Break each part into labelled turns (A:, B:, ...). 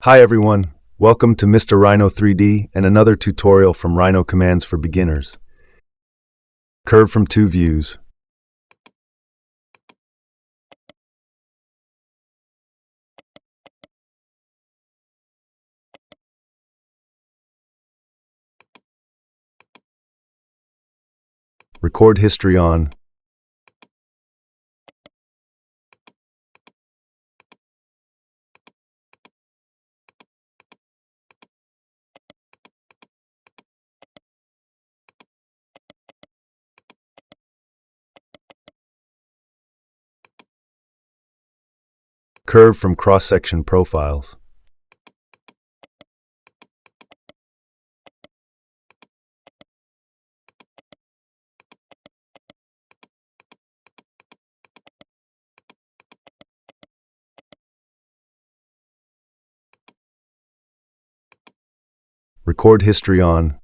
A: Hi everyone, welcome to Mr. Rhino 3D and another tutorial from Rhino Commands for Beginners. Curve from two views. Record history on. Curve from cross-section profiles. Record history on.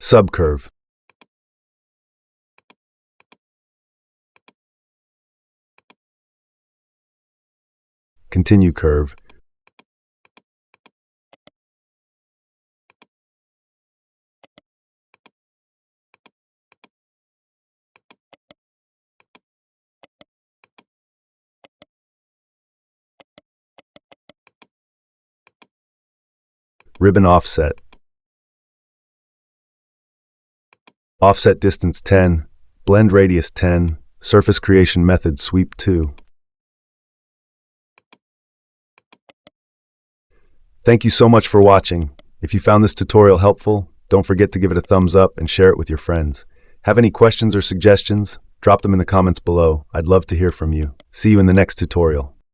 A: Subcurve. Continue curve. Ribbon offset. Offset distance 10, blend radius 10, surface creation method sweep 2. Thank you so much for watching. If you found this tutorial helpful, don't forget to give it a thumbs up and share it with your friends. Have any questions or suggestions? Drop them in the comments below. I'd love to hear from you. See you in the next tutorial.